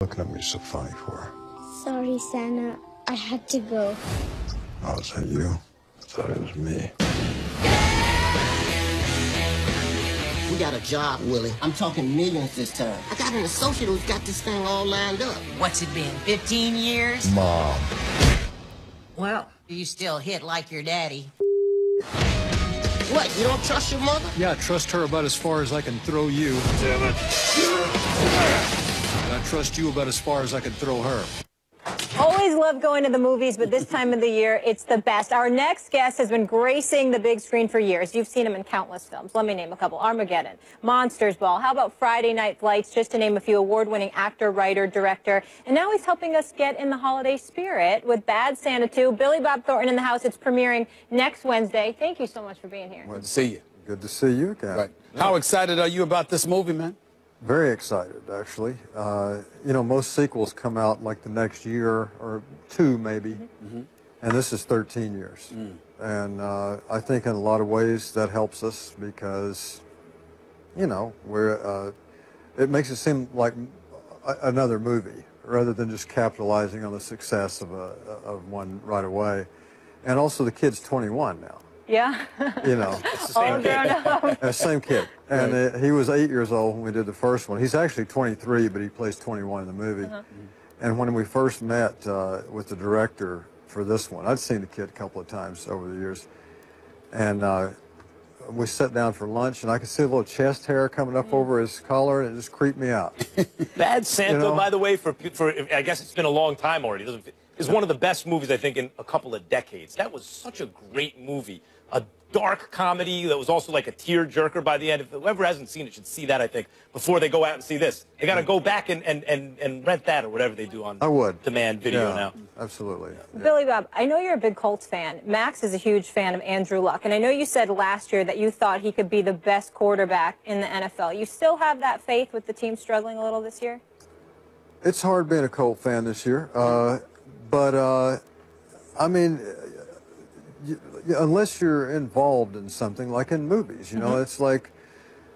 Looking at me so funny for? Sorry, Santa. I had to go. Oh, is that you? I thought it was me. We got a job, Willie. I'm talking millions this time. I got an associate who's got this thing all lined up. What's it been, 15 years? Mom. Well, you still hit like your daddy. What, you don't trust your mother? Yeah, I trust her about as far as I can throw you. Damn it. And I trust you about as far as I can throw her. Always love going to the movies, but this time of the year, it's the best. Our next guest has been gracing the big screen for years. You've seen him in countless films. Let me name a couple. Armageddon, Monsters Ball. How about Friday Night Flights, just to name a few. Award-winning actor, writer, director. And now he's helping us get in the holiday spirit with Bad Santa 2. Billy Bob Thornton in the house. It's premiering next Wednesday. Thank you so much for being here. Good to see you. Good to see you again. Right. How excited are you about this movie, man? Very excited, actually. You know, most sequels come out like the next year or two, maybe. And this is 13 years. And I think in a lot of ways that helps us because, you know, it makes it seem like another movie rather than just capitalizing on the success of one right away. And also the kid's 21 now. Yeah. You know. All grown up. Same kid. And he was 8 years old when we did the first one. He's actually 23, but he plays 21 in the movie. And when we first met with the director for this one, I'd seen the kid a couple of times over the years. And we sat down for lunch, and I could see a little chest hair coming up over his collar, and it just creeped me out. Bad Santa, You know? by the way, for I guess it's been a long time already. Is one of the best movies, I think, in a couple of decades. That was such a great movie. A dark comedy that was also like a tear-jerker by the end. If whoever hasn't seen it should see that, I think, before they go out and see this. They got to go back and rent that or whatever they do on demand video now. Absolutely. Yeah. Billy Bob, I know you're a big Colts fan. Max is a huge fan of Andrew Luck. And I know you said last year that you thought he could be the best quarterback in the NFL. You still have that faith with the team struggling a little this year? It's hard being a Colt fan this year. I mean, unless you're involved in something, like in movies, you know, it's like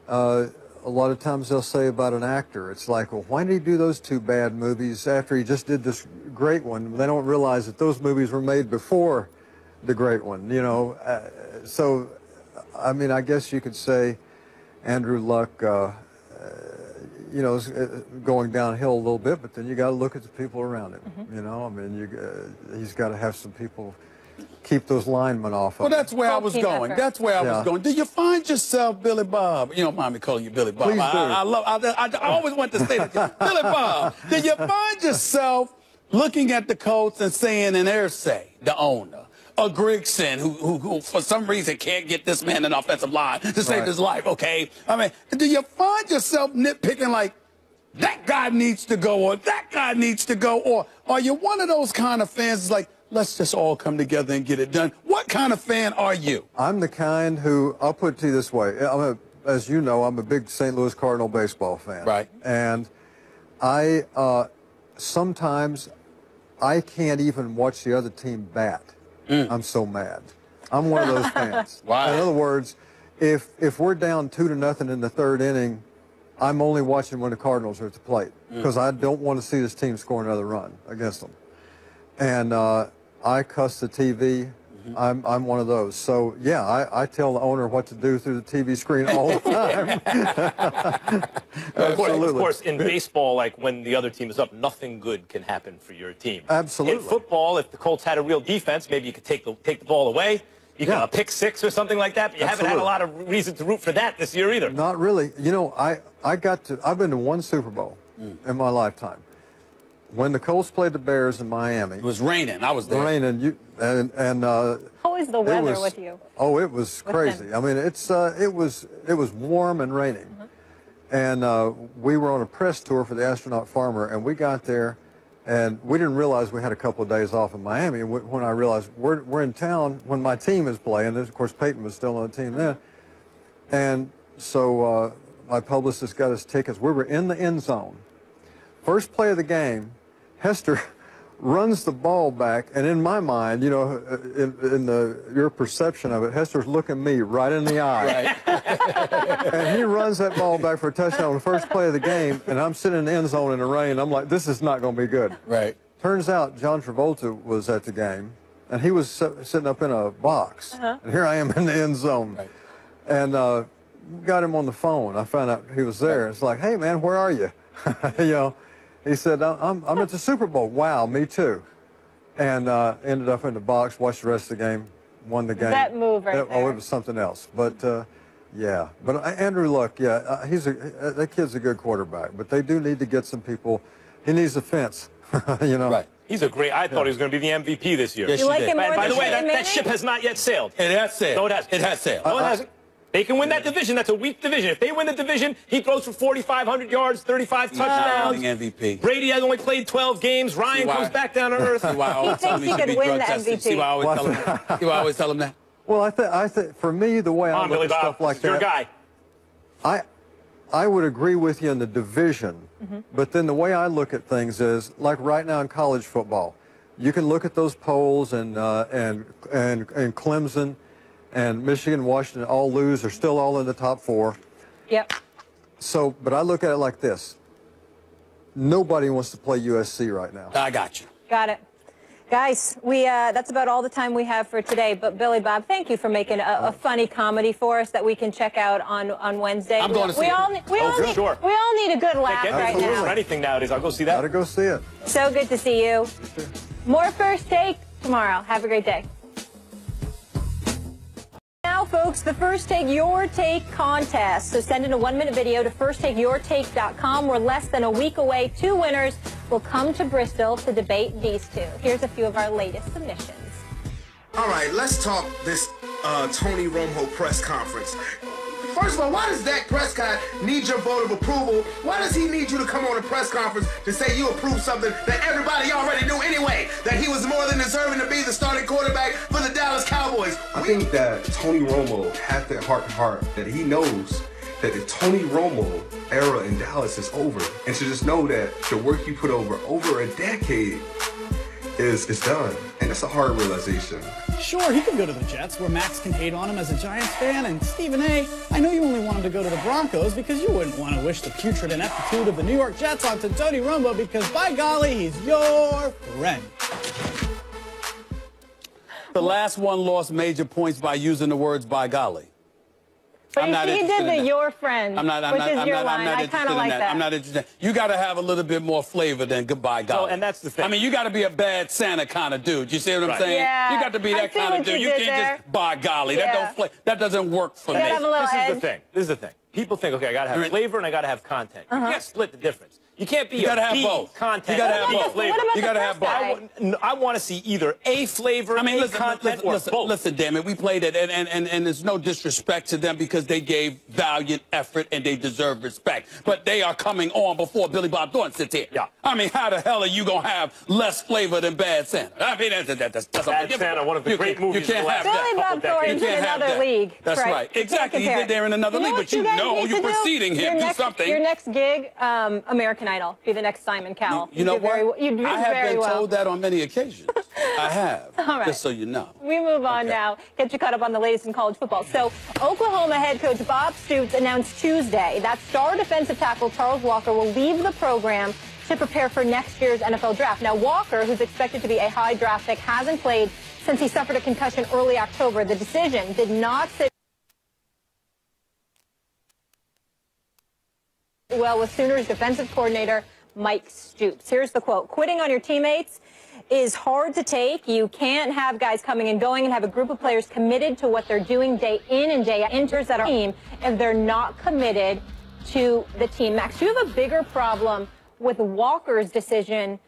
a lot of times they'll say about an actor, it's like, well, why did he do those two bad movies after he just did this great one? They don't realize that those movies were made before the great one, you know. So, I mean, I guess you could say Andrew Luck, you know, is going downhill a little bit, but then you got to look at the people around him, you know. I mean, he's got to have some people keep those linemen off of Well, that's where I was going. That's where I was going. Do you find yourself, Billy Bob? You don't mind me calling you Billy Bob. Please do. I always want to say that. Billy Bob, do you find yourself looking at the Colts and saying, and Irsay, the owner, or Grigson, who for some reason can't get this man an offensive line to save his life, okay? I mean, do you find yourself nitpicking like, that guy needs to go, or that guy needs to go, or are you one of those kind of fans that's like, let's just all come together and get it done? What kind of fan are you? I'm the kind who, I'll put it to you this way. As you know, I'm a big St. Louis Cardinal baseball fan. Right. And sometimes I can't even watch the other team bat. I'm so mad. I'm one of those fans. Wow. In other words, if we're down 2-0 in the third inning, I'm only watching when the Cardinals are at the plate because I don't want to see this team score another run against them. And I cuss the TV. I'm one of those. So, yeah, I tell the owner what to do through the TV screen all the time. Absolutely. Of course, in baseball, like when the other team is up, nothing good can happen for your team. Absolutely. In football, if the Colts had a real defense, maybe you could take the ball away. You got a pick six or something like that, but you haven't had a lot of reason to root for that this year either. Not really. You know, I've been to one Super Bowl in my lifetime. When the Colts played the Bears in Miami. It was raining. I was there. Raining. How is the weather with you? Oh, it was crazy. I mean, it was warm and raining. And we were on a press tour for the Astronaut Farmer, and we got there, and we didn't realize we had a couple of days off in Miami. And when I realized we're in town when my team is playing, and of course Peyton was still on the team then, and so my publicist got us tickets. We were in the end zone. First play of the game, Hester runs the ball back, and in my mind, you know, your perception of it, Hester's looking me right in the eye. Right. And he runs that ball back for a touchdown on the first play of the game, and I'm sitting in the end zone in the rain. I'm like, this is not going to be good. Right. Turns out John Travolta was at the game, and he was sitting up in a box. And here I am in the end zone. Right. And got him on the phone. I found out he was there. It's like, hey, man, where are you? You know, he said, I'm at the Super Bowl. Wow, me too. And ended up in the box, watched the rest of the game, won the game. That move right there. Oh, it was something else. But, yeah. But Andrew Luck, yeah, that kid's a good quarterback. But they do need to get some people. He needs a fence, you know. Right. He's a great. I thought he was going to be the MVP this year. Yes, You like him more By than the way, Peyton that ship has not yet sailed. It has sailed. No, it hasn't. It has sailed. No, it hasn't. They can win that division. That's a weak division. If they win the division, he throws for 4,500 yards, 35 touchdowns. MVP. Brady has only played 12 games. Ryan comes back down to earth. He thinks he could win the MVP. See why I always tell him that? See why I always tell him that? Well, I think for me, the way I look Billy at Bob, stuff like your that, guy. I would agree with you in the division, but then the way I look at things is, like right now in college football, you can look at those polls and Clemson and Michigan, Washington all lose. They're still all in the top 4. Yep. So, but I look at it like this. Nobody wants to play USC right now. I got you. Got it. Guys, that's about all the time we have for today. But Billy Bob, thank you for making a funny comedy for us that we can check out on Wednesday. I'm going to see we it. all need a good laugh right now. For anything nowadays, I'll go see that. Gotta go see it. So good to see you. More First Take tomorrow. Have a great day. Now, folks, the First Take Your Take contest. So send in a 1-minute video to firsttakeyourtake.com. We're less than a week away. 2 winners will come to Bristol to debate these two. Here's a few of our latest submissions. All right, let's talk this Tony Romo press conference. First of all, why does Dak Prescott need your vote of approval? Why does he need you to come on a press conference to say you approve something that everybody already knew anyway, that he was more than deserving to be the starting quarterback for the Dallas Cowboys? I think that Tony Romo had that heart to heart that he knows that the Tony Romo era in Dallas is over, and to just know that the work you put over a decade is done, and that's a hard realization. Sure, he could go to the Jets, where Max can hate on him as a Giants fan, and Stephen A., I know you only want him to go to the Broncos because you wouldn't want to wish the putrid ineptitude of the New York Jets onto Tony Romo because, by golly, he's your friend. The last one lost major points by using the words "by golly." But he did the "your friend," which is your line. I kind of like that. I'm not interested. You got to have a little bit more flavor than "goodbye, golly." Well, and that's the thing. I mean, you got to be a bad Santa kind of dude. You see what I'm saying? Yeah. You got to be that kind of dude. You can't just "by golly." Yeah. That doesn't work for me. This is the thing. This is the thing. People think, okay, I got to have flavor and I got to have content. You can't split the difference. You can't be gotta have B both. content. You got to have both. Flavor. What about You got to have both. I want to see either A flavor, content, or both. Listen, damn it, we played it, and there's no disrespect to them because they gave valiant effort and they deserve respect. But they are coming on before Billy Bob Thornton sits here. Yeah. I mean, how the hell are you gonna have less flavor than Bad Santa? I mean, that's Bad Santa, one of the great movies. You can't have Billy Bob Thornton's in another league. That's right. Exactly. He's there in another league, but you know you're preceding him. Do something. Your next gig, American Idol. Be the next Simon Cowell. You know what? You do I have very been well. told that on many occasions. I have. All right. Just so you know. We move on now. Get you caught up on the latest in college football. So, Oklahoma head coach Bob Stoops announced Tuesday that star defensive tackle Charles Walker will leave the program to prepare for next year's NFL draft. Now, Walker, who's expected to be a high draft pick, hasn't played since he suffered a concussion early October. The decision did not sit well with Sooners defensive coordinator Mike Stoops. Here's the quote: "Quitting on your teammates is hard to take. You can't have guys coming and going and have a group of players committed to what they're doing day in and day out. Enters that are team if they're not committed to the team." Max, do you have a bigger problem with Walker's decision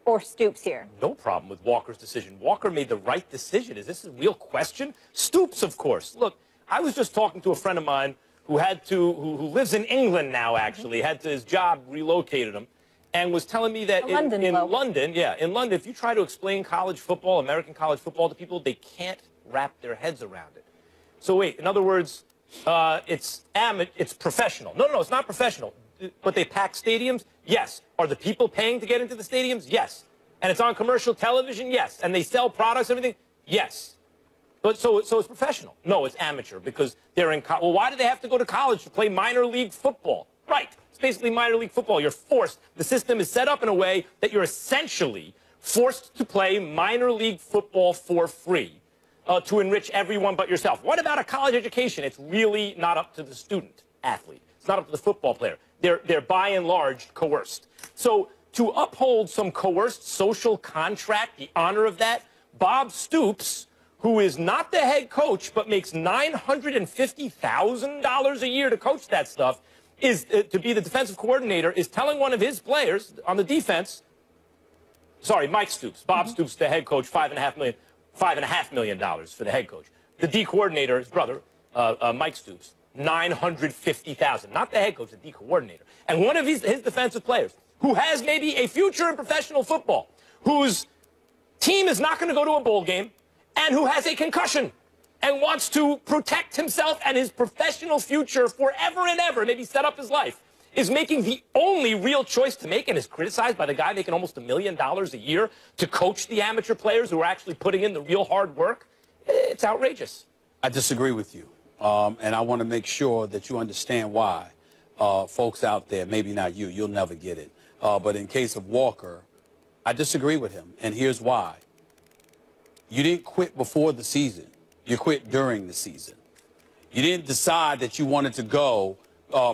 or Stoops here? No problem with Walker's decision. Walker made the right decision. Is this a real question? Stoops, of course. Look, I was just talking to a friend of mine who lives in England now, actually, his job relocated him, and was telling me that in London, if you try to explain college football, American college football to people, they can't wrap their heads around it. So wait, in other words, it's professional. No, it's not professional. But they pack stadiums? Yes. Are the people paying to get into the stadiums? Yes. And it's on commercial television? Yes. And they sell products, everything? Yes. But so it's professional. No, it's amateur because they're in college. Well, why do they have to go to college to play minor league football? Right. It's basically minor league football. You're forced. The system is set up in a way that you're essentially forced to play minor league football for free to enrich everyone but yourself. What about a college education? It's really not up to the student athlete. It's not up to the football player. They're by and large coerced. So to uphold some coerced social contract, the honor of that, Bob Stoops, who is not the head coach but makes $950,000 a year to coach that stuff, is to be the defensive coordinator, is telling one of his players on the defense, sorry, Mike Stoops, Bob Stoops, the head coach, $5.5 million for the head coach. The D coordinator, his brother, Mike Stoops, $950,000. Not the head coach, the D coordinator. And one of his defensive players, who has maybe a future in professional football, whose team is not going to go to a bowl game, and who has a concussion and wants to protect himself and his professional future forever and ever, maybe set up his life, is making the only real choice to make and is criticized by the guy making almost $1 million a year to coach the amateur players who are actually putting in the real hard work. It's outrageous. I disagree with you. And I want to make sure that you understand why folks out there, maybe not you, you'll never get it. But in case of Walker, I disagree with him. And here's why. You didn't quit before the season. You quit during the season. You didn't decide that you wanted to go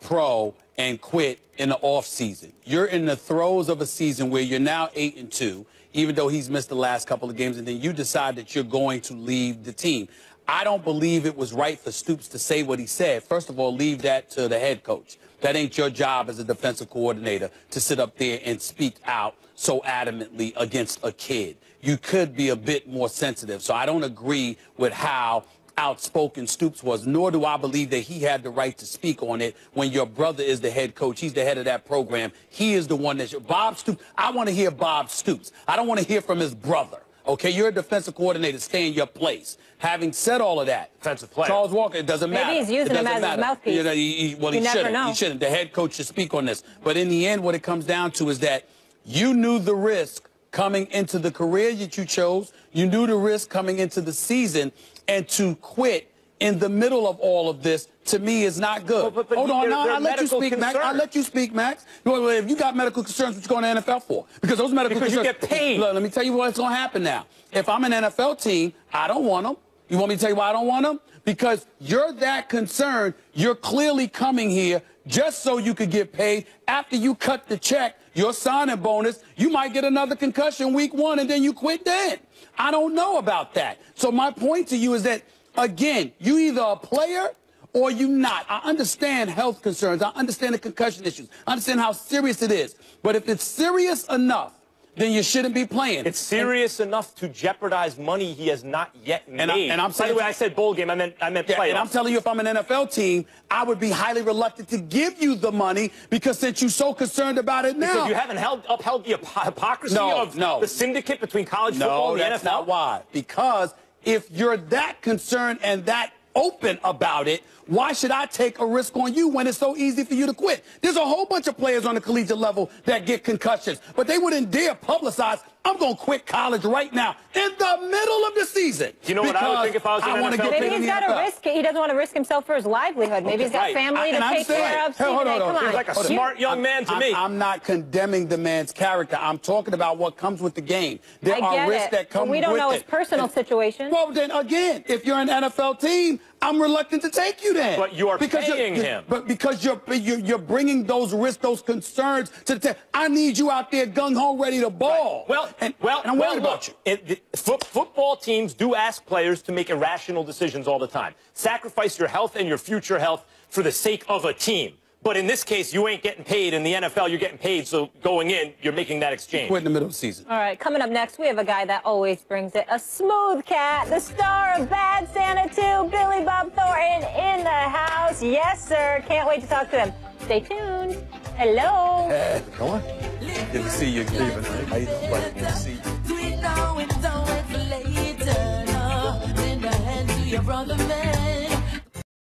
pro and quit in the off season. You're in the throes of a season where you're now 8-2, even though he's missed the last couple of games, and then you decide that you're going to leave the team. I don't believe it was right for Stoops to say what he said. First of all, leave that to the head coach. That ain't your job as a defensive coordinator to sit up there and speak out so adamantly against a kid. You could be a bit more sensitive. So I don't agree with how outspoken Stoops was, nor do I believe that he had the right to speak on it when your brother is the head coach. He's the head of that program. He is the one that Bob Stoops. I want to hear Bob Stoops. I don't want to hear from his brother. Okay, you're a defensive coordinator. Stay in your place. Having said all of that, defensive player Charles Walker, it doesn't matter. Maybe he's using him as his mouthpiece. You know, he shouldn't. He shouldn't. The head coach should speak on this. But in the end, what it comes down to is that you knew the risk coming into the career that you chose. You knew the risk coming into the season, and to quit in the middle of all of this, to me, is not good. But hold on, now I'll let you speak, concern. Max. I'll let you speak, Max. Well, if you got medical concerns, what you going to NFL for? Because those medical concerns. You get paid. Look, let me tell you what's going to happen now. If I'm an NFL team, I don't want them. You want me to tell you why I don't want them? Because you're that concerned. You're clearly coming here just so you could get paid. After you cut the check, your signing bonus, you might get another concussion week 1, and then you quit then. I don't know about that. So my point to you is that, again, you either a player or you not. I understand health concerns. I understand the concussion issues. I understand how serious it is. But if it's serious enough, then you shouldn't be playing. It's serious enough to jeopardize money he has not yet made. And I'm saying, by the way, I said bowl game. I meant play. And I'm telling you, if I'm an NFL team, I would be highly reluctant to give you the money because since you're so concerned about it now. Because you haven't upheld the hypocrisy of the syndicate between college football and the NFL? No, that's not why. Because if you're that concerned and that open about it, why should I take a risk on you when it's so easy for you to quit? There's a whole bunch of players on the collegiate level that get concussions, but they wouldn't dare publicize, I'm going to quit college right now in the middle of the season. You know what I would think if I was an NFL? Maybe he's got a risk. He doesn't want to risk himself for his livelihood. Maybe he's got family to take care of. Hold on. Seems like a smart young man to me. I'm not condemning the man's character. I'm talking about what comes with the game. There are risks that come with it. We don't know his personal situation. Well, then again, if you're an NFL team, I'm reluctant to take you then. But you are paying him. But because you're bringing those risks, those concerns to the I need you out there gung-ho ready to ball. Right. And I'm worried about you. Football teams do ask players to make irrational decisions all the time. Sacrifice your health and your future health for the sake of a team. But in this case, you ain't getting paid. In the NFL, you're getting paid. So going in, you're making that exchange. Quit in the middle of the season. All right, coming up next, we have a guy that always brings it. A smooth cat, the star of Bad Santa 2, Billy Bob Thornton in the house. Yes, sir. Can't wait to talk to him. Stay tuned. Hello. Hey, go on. Good to see you, Stephen. How you doing, buddy? Good to see you. Do it now and don't wait for later. Lend a hand to your brother, man.